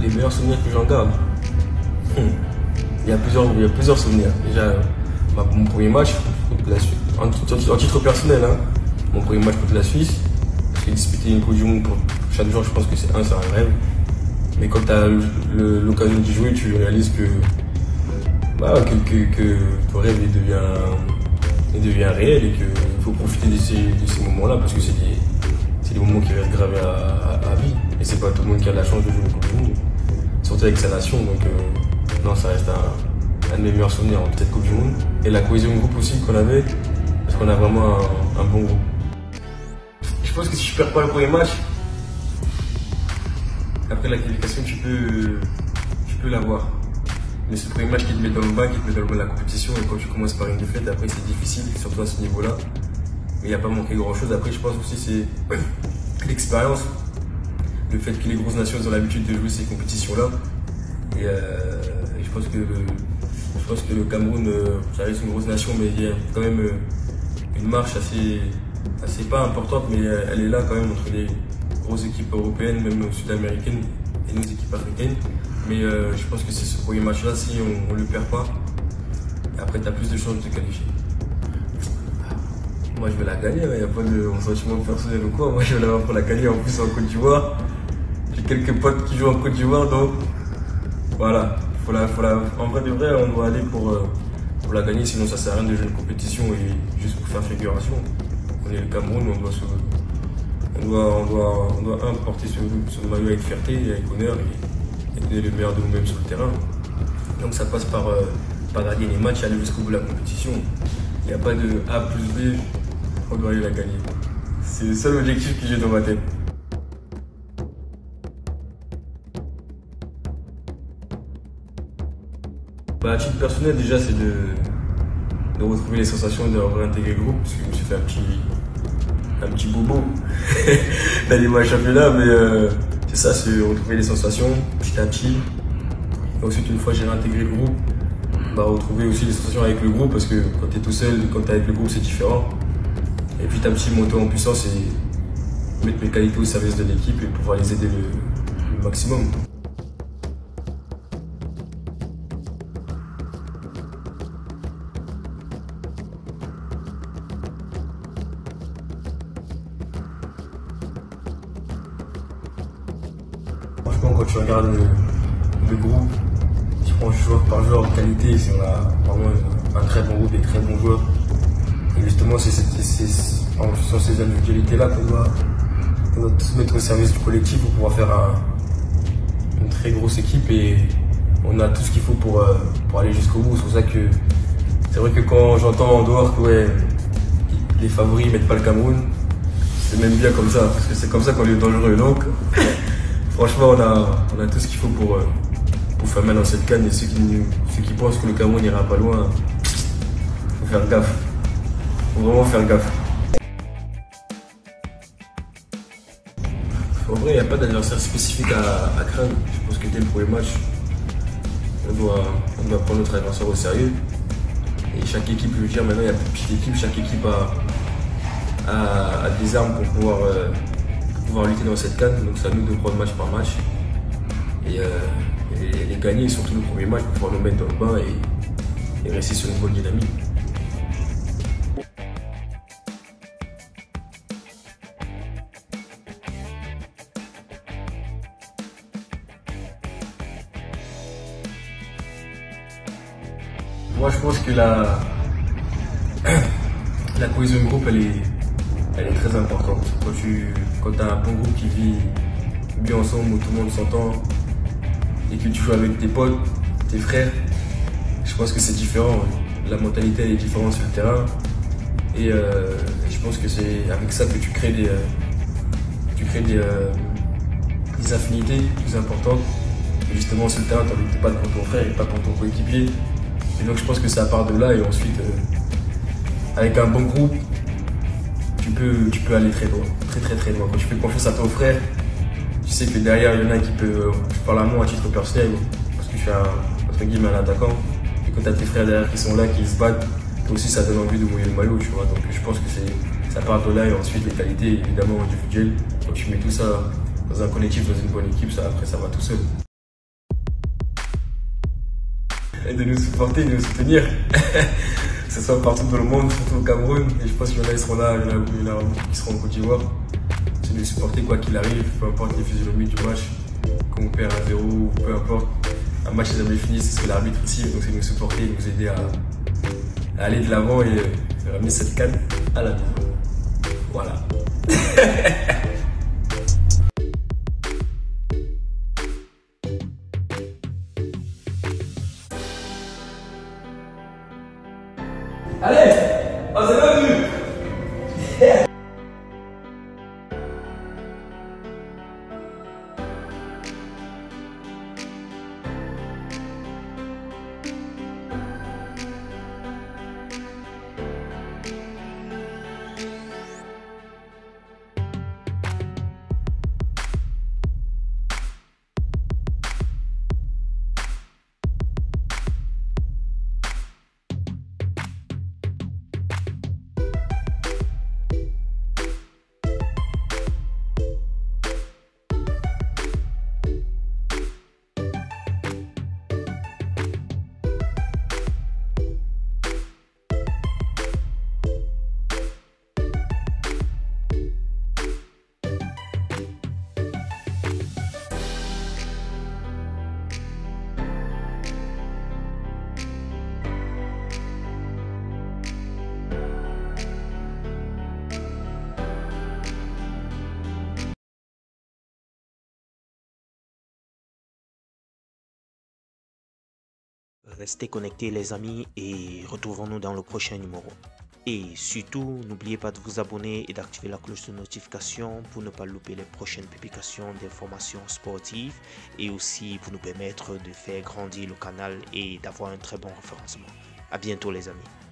Les meilleurs souvenirs que j'en garde. Il y a plusieurs souvenirs. Déjà, mon premier match contre la Suisse, en titre personnel, hein, mon premier match contre la Suisse, parce que disputer une Coupe du Monde pour chaque joueur, je pense que c'est un rêve. Mais quand tu as l'occasion d'y jouer, tu réalises que ton rêve devient réel et qu'il faut profiter de ces moments-là parce que c'est des moments qui restent gravés à vie. Et c'est pas tout le monde qui a la chance de jouer une Coupe du Monde, surtout avec sa nation. Donc non, ça reste un de mes meilleurs souvenirs en cette Coupe du Monde. Et la cohésion de groupe aussi qu'on avait, parce qu'on a vraiment un bon groupe. Je pense que si je perds pas le premier match, après la qualification, tu peux l'avoir. Mais c'est le premier match qui te met dans le bain, qui te met dans le bain de la compétition. Et quand tu commences par une défaite, après c'est difficile, surtout à ce niveau-là. Mais il n'y a pas manqué grand-chose. Après, je pense aussi c'est l'expérience. Le fait que les grosses nations ont l'habitude de jouer ces compétitions-là. Et je pense que le Cameroun, ça reste une grosse nation, mais il y a quand même une marche assez pas importante, mais elle est là quand même entre les grosses équipes européennes, même sud-américaines et nos équipes africaines. Mais je pense que c'est ce premier match-là, si on ne le perd pas, après tu as plus de chances de te qualifier. Moi je vais la gagner, il n'y a pas de sentiment personnel ou quoi. Moi je vais l'avoir pour la gagner, en plus en Côte d'Ivoire. J'ai quelques potes qui jouent en Côte d'Ivoire, donc voilà. En vrai de vrai, on doit aller pour la gagner, sinon ça sert à rien de jouer une compétition et juste pour faire figuration. On est le Cameroun, on doit porter ce maillot avec fierté et avec honneur et donner le meilleur de nous-mêmes sur le terrain. Donc ça passe par gagner les matchs et aller jusqu'au bout de la compétition. Il n'y a pas de A plus B, on doit aller la gagner. C'est le seul objectif que j'ai dans ma tête. À titre personnel, déjà, c'est de retrouver les sensations de réintégrer le groupe, parce que je me suis fait un petit bobo d'aller au championnat, mais c'est ça, c'est retrouver les sensations petit à petit. Et ensuite, une fois que j'ai réintégré le groupe, retrouver aussi les sensations avec le groupe, parce que quand tu es tout seul, quand tu es avec le groupe, c'est différent. Et puis, petit monter en puissance et mettre mes qualités au service de l'équipe et pouvoir les aider le maximum. Franchement, quand tu regardes le groupe, tu prends joueur par joueur en qualité, on a vraiment un très bon groupe et très bons joueurs. Et justement, c'est ces individualités-là qu'on doit tous mettre au service du collectif pour pouvoir faire une très grosse équipe et on a tout ce qu'il faut pour aller jusqu'au bout. C'est pour ça que c'est vrai que quand j'entends en dehors que les favoris ne mettent pas le Cameroun, c'est même bien comme ça, parce que c'est comme ça qu'on est dangereux. Donc, franchement, on a tout ce qu'il faut pour faire mal dans cette canne et ceux qui pensent que le Cameroun n'ira pas loin, faut faire gaffe. Faut vraiment faire gaffe. En vrai, il n'y a pas d'adversaire spécifique à craindre. Je pense que dès le premier match, on doit prendre notre adversaire au sérieux. Et chaque équipe, je veux dire, maintenant il y a plus de petites équipes, chaque équipe a des armes pour pouvoir lutter dans cette canne. Donc c'est à nous de prendre match par match et les gagner, surtout le premier match, pour pouvoir nous mettre dans le bain et rester sur une bonne dynamique. Moi je pense que la cohésion de groupe elle est très importante. Quand tu as un bon groupe qui vit bien ensemble, où tout le monde s'entend et que tu joues avec tes potes, tes frères, je pense que c'est différent. La mentalité elle est différente sur le terrain et je pense que c'est avec ça que tu crées des affinités plus importantes. Et justement sur le terrain, tu ne luttes pas pour ton frère et pas pour ton coéquipier. Et donc je pense que ça part de là et ensuite avec un bon groupe tu peux aller très loin, très loin. Quand tu fais confiance à ton frère, tu sais que derrière il y en a qui peut, je parle à moi à titre personnel parce que je suis un attaquant et quand tu as tes frères derrière qui sont là, qui se battent, toi aussi ça donne envie de mouiller le maillot, tu vois. Donc je pense que ça part de là et ensuite les qualités évidemment individuelles. Quand tu mets tout ça dans un collectif, dans une bonne équipe, après ça va tout seul. et de nous supporter, de nous soutenir. Que ce soit partout dans le monde, surtout au Cameroun. Et je pense qu'il y en a qui seront là, il y en a qui seront en Côte d'Ivoire. C'est de nous supporter quoi qu'il arrive, peu importe les physionomies du match. Qu'on perd 1-0 ou peu importe. Un match n'est jamais fini, c'est ce que l'arbitre aussi. Donc c'est de nous supporter, nous aider à aller de l'avant et ramener cette canne à la maison. Voilà. Allez, oh, c'est pas vu. Restez connectés les amis et retrouvons-nous dans le prochain numéro. Et surtout, n'oubliez pas de vous abonner et d'activer la cloche de notification pour ne pas louper les prochaines publications d'informations sportives et aussi pour nous permettre de faire grandir le canal et d'avoir un très bon référencement. À bientôt les amis.